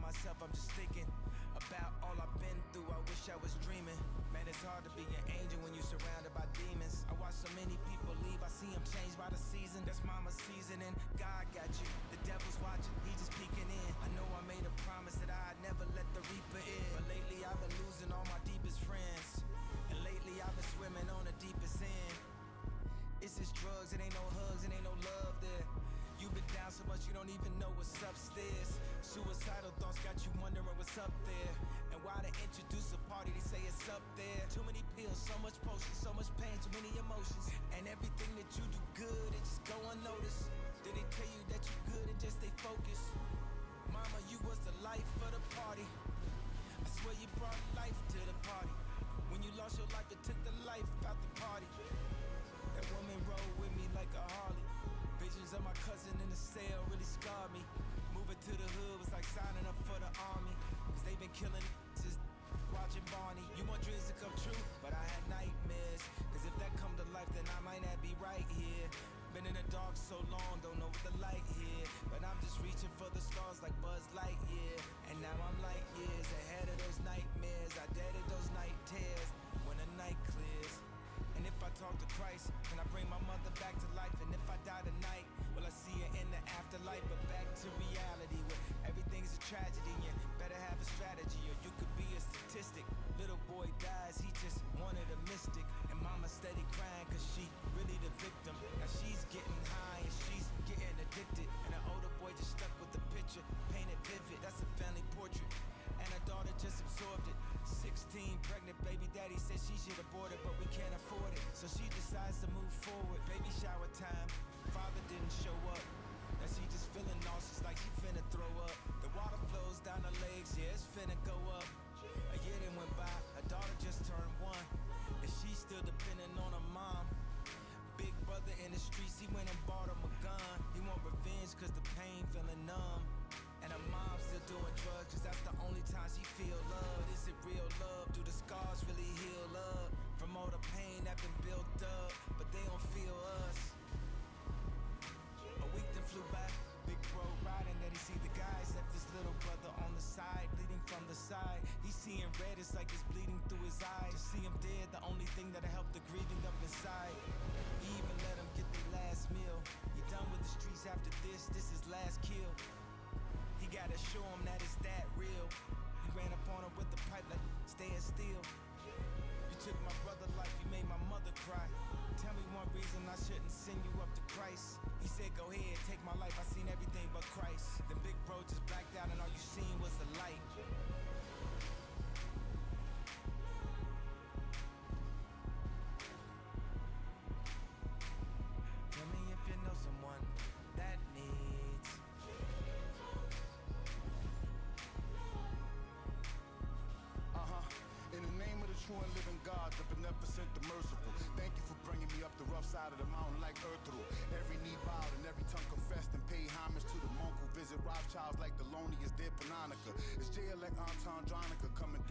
myself, I'm just thinking about all I've been through. I wish I was dreaming. Man, it's hard to be an angel when you're surrounded by demons. I watch so many people leave, I see them changed by the season. That's mama's season and God got you. The devil's watching, he just peeking in. I know I made a promise that I'd never let the reaper in, but lately I've been losing all my deepest friends, and lately I've been swimming on the deepest end. It's just drugs, it ain't no hugs, it ain't no love there. You've been down so much you don't even know what's upstairs. Suicidal thoughts got you wondering what's up there, and why they introduce a party, they say it's up there. Too many pills, so much potion, so much pain, too many emotions, and everything that you do good, it just go unnoticed. Did they tell you that you good and just stay focused? Mama, you was the life of the party. I swear you brought life to the party. When you lost your life, it took the life out the party. That woman rode with me like a Harley. Visions of my cousin in the cell really scarred me. Moving to the hood was like signing up for the army, cause they been killing since watching Barney. You want dreams to come true, but I had nightmares, cause if that come to life, then I might not be right here. Been in the dark so long, don't know what the light here, but I'm just reaching for the stars like Buzz Lightyear. And now I'm light years ahead of those nightmares. I deaded those night tears when the night clears. And if I talk to Christ, can I bring my mother back to life? And if I die tonight, will I see her in the afterlife? But back to reality, where everything's a tragedy, and you better have a strategy, or you could be a statistic. Little boy dies, he just wanted a mystic, and mama steady crying cause she really the victim. Now she's getting high and she's getting addicted, and her older boy just stuck with the picture, painted vivid. That's a family portrait, and her daughter just absorbed it. 16, pregnant, baby daddy said she should abort it, but we can't afford it, so she decides to move forward. Baby shower time, father didn't show up. Now she just feeling nauseous like she finna throw up. The water flows down her legs, yeah, it's finna go up. A year then went by, her daughter just turned 1, and she's still depending on her mom. Big brother in the streets, he went and bought him a gun. He want revenge cause the pain feeling numb. And her mom's still doing drugs cause that's the only time she feel love. But is it real love? Do the scars really heal up from all the pain that been built up? But they don't feel us. A week then flew by, big bro riding that he see the guys. Left his little brother on the side, bleeding from the side. He's seeing red, it's like it's bleeding through his eyes. To see him dead, the only thing that'll help the grieving up inside. He even let him get their last meal. You done with the streets after this is last kill. He gotta show him that it's that real. He ran up on him with the pipe like staying still. You took my brother life, you made my mother cry. Tell me one reason I shouldn't send you up to Christ. He said go ahead, take my life, I seen everything but Christ. The big bro just blacked out and all you seen was the light. Tell me if you know someone that needs. In the name of the true and living God, the beneficent, the merciful, thank you for bringing me up the rough side of the mountain like Ertugrul. Every knee bowed and every tongue confessed and paid homage to the monk who visit Rothschilds like the loneliest dead Panonica. It's J-Elect Anton Dronica coming through.